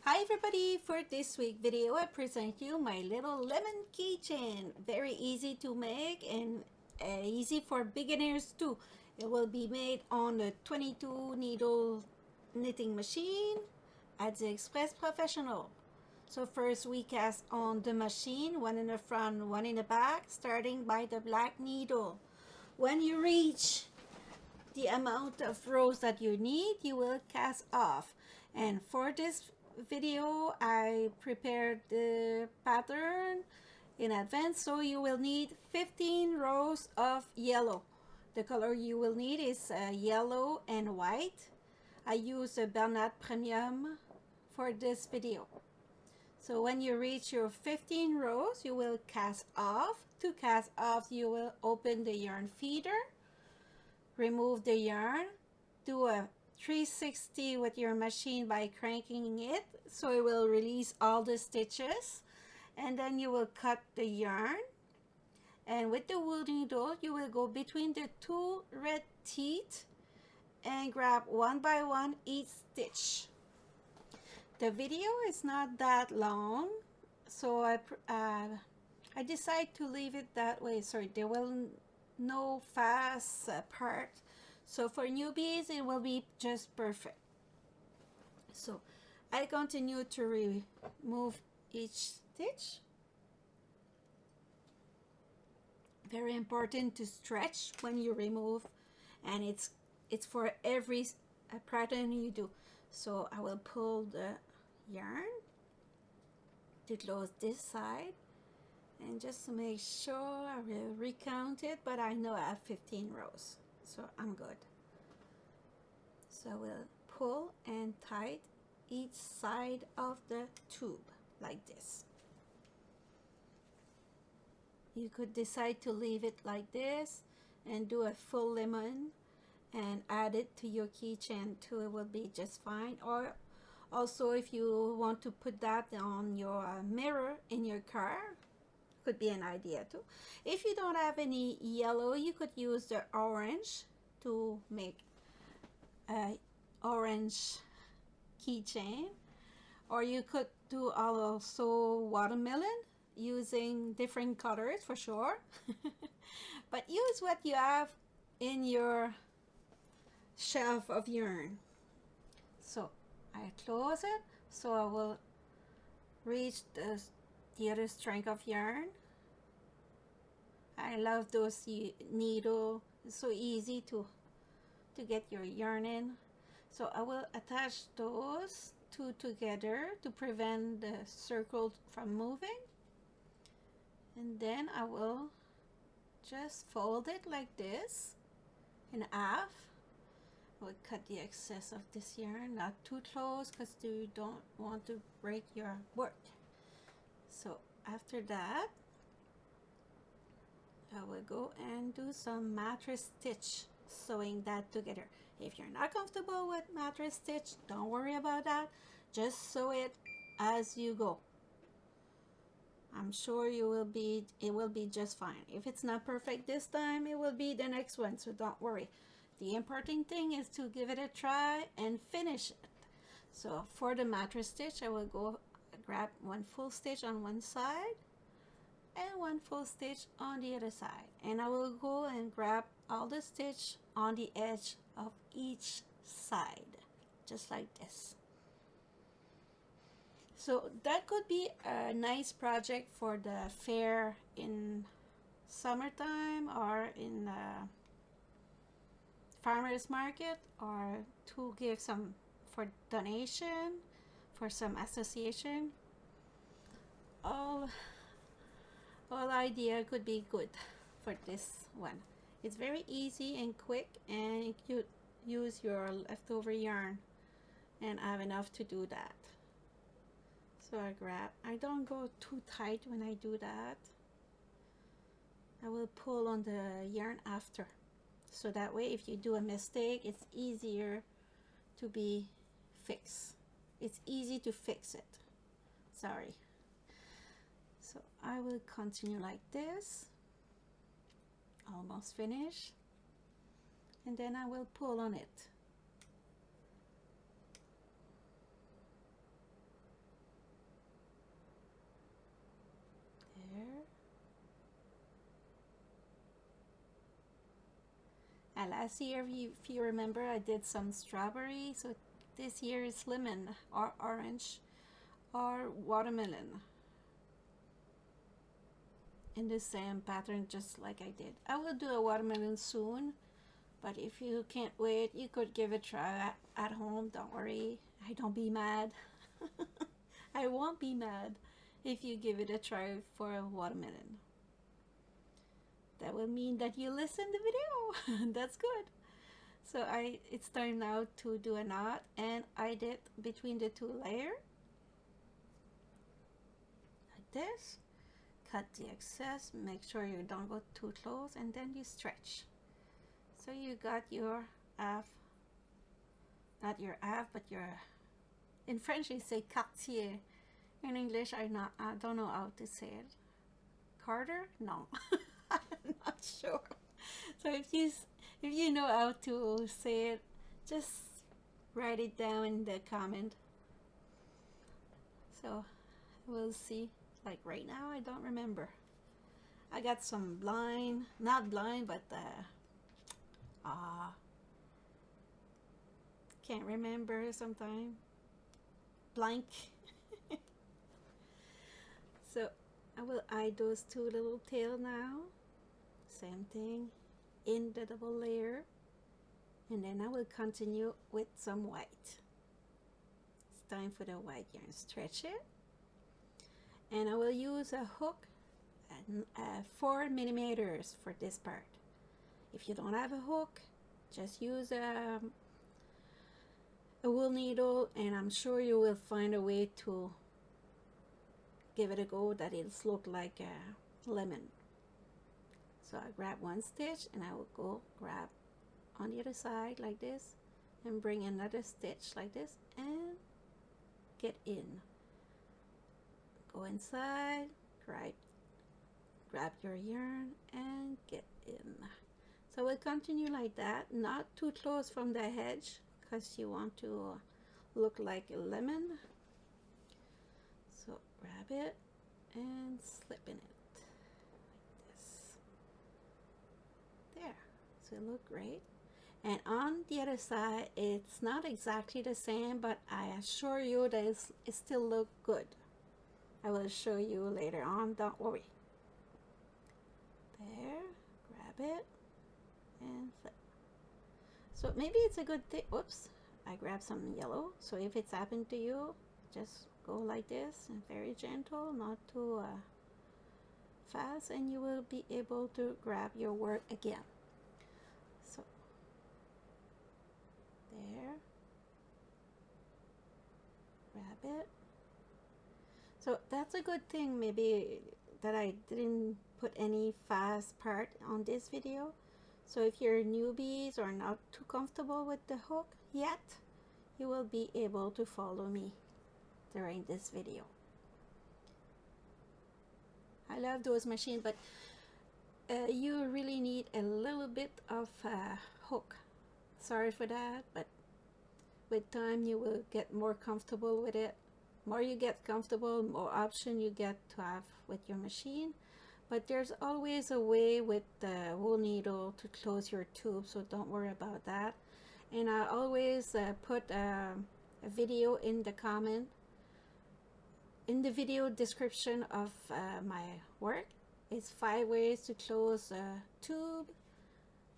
Hi everybody, for this week video I present you my little lemon keychain. Very easy to make and easy for beginners too. It will be made on a 22 needle knitting machine at the Express Professional. So first we cast on the machine, one in the front, one in the back, starting by the black needle. When you reach the amount of rows that you need, you will cast off. And for this video I prepared the pattern in advance, so you will need 15 rows of yellow. The color you will need is yellow and white. I use a Bernat Premium for this video. So when you reach your 15 rows, you will cast off. To cast off, you will open the yarn feeder, remove the yarn, do a 360 with your machine by cranking it so it will release all the stitches, and then you will cut the yarn, and with the wool needle you will go between the two red teeth and grab one by one each stitch. The video is not that long, so I decided to leave it that way so there will no fast part. So for newbies, it will be just perfect. So I continue to remove each stitch. Very important to stretch when you remove, and it's for every pattern you do. So I will pull the yarn to close this side, and just to make sure I will recount it, but I know I have 15 rows. So I'm good. So we'll pull and tight each side of the tube like this. You could decide to leave it like this and do a full lemon and add it to your keychain too. It will be just fine. Or also, if you want to put that on your mirror in your car, could be an idea too. If you don't have any yellow, you could use the orange to make a orange keychain, or you could do also watermelon using different colors for sure. But use what you have in your shelf of yarn. So I close it, so I will reach the other strand of yarn. I love those needle. It's so easy to get your yarn in. So I will attach those two together to prevent the circle from moving, and then I will just fold it like this in half. I will cut the excess of this yarn, not too close because you don't want to break your work. So after that, I will go and do some matress stitch, sewing that together. If you're not comfortable with matress stitch, don't worry about that. Just sew it as you go. I'm sure it will be just fine. If it's not perfect this time, it will be the next one, so don't worry. The important thing is to give it a try and finish it. So for the matress stitch, I will go grab one full stitch on one side and one full stitch on the other side, and I will go and grab all the stitch on the edge of each side, just like this. So that could be a nice project for the fair in summertime, or in farmers market, or to give some for donation for some association. All idea could be good for this one. It's very easy and quick, and you use your leftover yarn, and I have enough to do that. So I don't go too tight when I do that. I will pull on the yarn after, so that way if you do a mistake, it's easier to be fixed. It's easy to fix it. Sorry. So I will continue like this, almost finished, and then I will pull on it. last year, if you remember, I did some strawberry. So this year is lemon or orange or watermelon in the same pattern, just like I did. I will do a watermelon soon, but if you can't wait, you could give it a try at home. Don't worry, don't be mad. I won't be mad if you give it a try for a watermelon. That will mean that you listened the video. That's good. So it's time now to do a knot, and I did between the two layers like this. Cut the excess, make sure you don't go too close, and then you stretch. So you got your half, not your half, but your, in French you say quartier. In English I don't know how to say it. Quarter? No. I'm not sure. So if you know how to say it, just write it down in the comment. So we'll see. Like right now, I don't remember. I got some not blind, but can't remember sometime. Blank. So I will add those two little tails now. Same thing in the double layer, and then I will continue with some white. It's time for the white yarn. Stretch it, and I will use a hook and 4 millimeters for this part. If you don't have a hook, just use a wool needle, and I'm sure you will find a way to give it a go that it'll look like a lemon. So I grab one stitch, and I will go grab on the other side like this, and bring another stitch like this, and get in. Go inside, grab your yarn, and get in. So we'll continue like that, not too close from the edge, because you want to look like a lemon. So grab it and slip in it like this. There, so it look great. And on the other side, it's not exactly the same, but I assure you that it still look good. I will show you later on, don't worry. There, grab it and flip. So maybe it's a good thing. Oops, I grabbed some yellow. So if it's happened to you, just go like this and very gentle, not too fast, and you will be able to grab your work again. So there, grab it. So that's a good thing, maybe, that I didn't put any fast part on this video. So if you're newbies or not too comfortable with the hook yet, you will be able to follow me during this video. I love those machines, but you really need a little bit of hook. Sorry for that, but with time you will get more comfortable with it. More you get comfortable, more option you get to have with your machine. But there's always a way with the wool needle to close your tube, so don't worry about that. And I always put a video in the comment, in the video description of my work. It's 5 ways to close a tube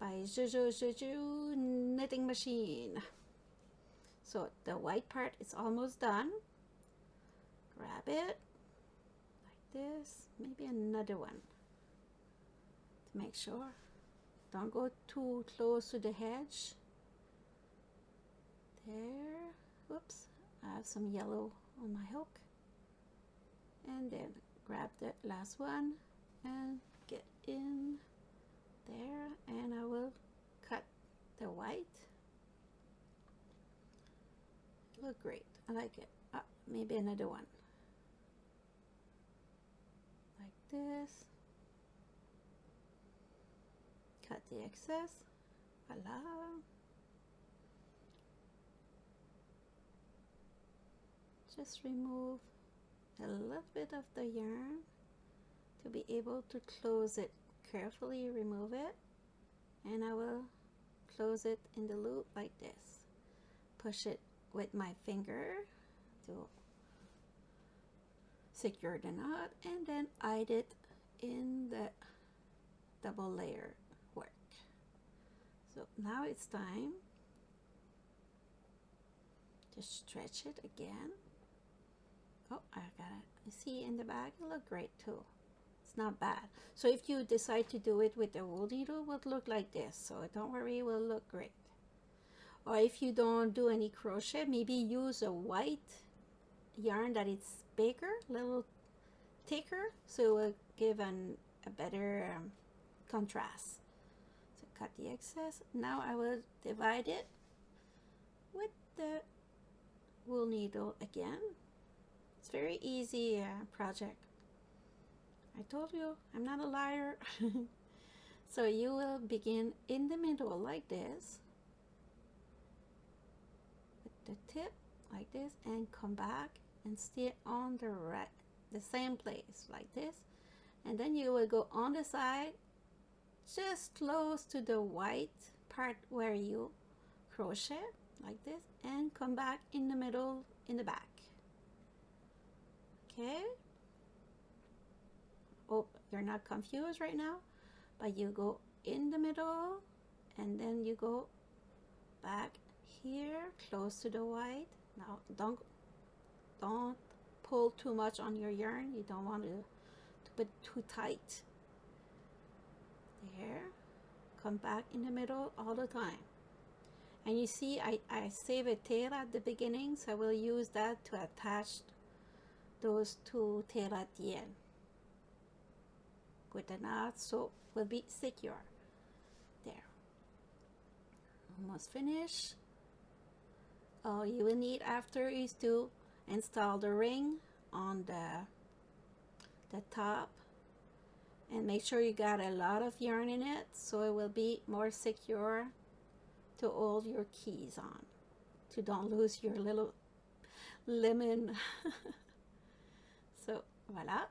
by Jojo knitting machine. So the white part is almost done. Grab it like this, maybe another one to make sure. Don't go too close to the edge. There, whoops, I have some yellow on my hook. And then grab the last one and get in there, and I will cut the white. Look great, I like it. Maybe another one. Like this. Cut the excess. Voila. Just remove a little bit of the yarn to be able to close it carefully. Remove it, and I will close it in the loop like this. Push it with my finger to secure the knot, and then hide it in the double layer work. So now it's time to stretch it again. Oh, I got it. You see in the back, it look great too. It's not bad. So if you decide to do it with a wool needle, it would look like this. So don't worry, it will look great. Or if you don't do any crochet, maybe use a white yarn that it's bigger, a little thicker, so it will give a better contrast. So cut the excess. Now I will divide it with the wool needle again. It's very easy project. I told you, I'm not a liar. So you will begin in the middle like this, with the tip like this, and come back and stay on the same place like this, and then you will go on the side just close to the white part where you crochet like this, and come back in the middle in the back. Okay, oh, you're not confused right now, but you go in the middle and then you go back here close to the white. Now don't pull too much on your yarn. You don't want to put too tight. There, come back in the middle all the time. And you see I save a tail at the beginning, so I will use that to attach those two tails at the end with the knot, so it will be secure. There, almost finished. All you will need after is to install the ring on the top, and make sure you got a lot of yarn in it so it will be more secure to hold your keys on, to don't lose your little lemon. So voila,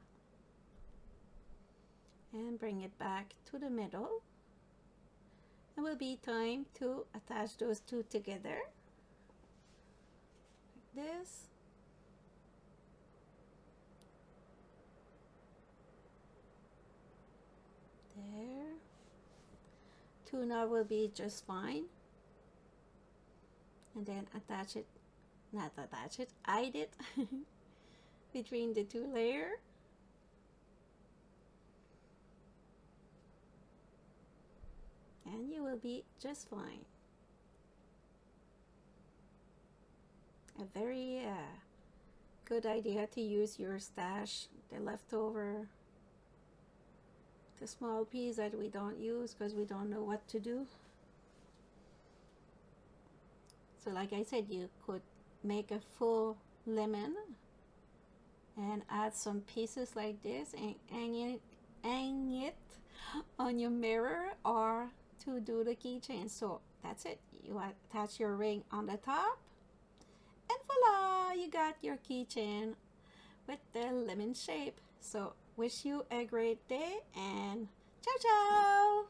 and bring it back to the middle. It will be time to attach those two together like this. There, two knots will be just fine. And then attach it, not attach it, hide it between the two layers. And you will be just fine. A very good idea to use your stash, the leftover, the small piece that we don't use because we don't know what to do. So like I said, you could make a full lemon and add some pieces like this and hang it on your mirror, or to do the keychain. So that's it. You attach your ring on the top, and voila, you got your keychain with the lemon shape. So wish you a great day, and ciao ciao.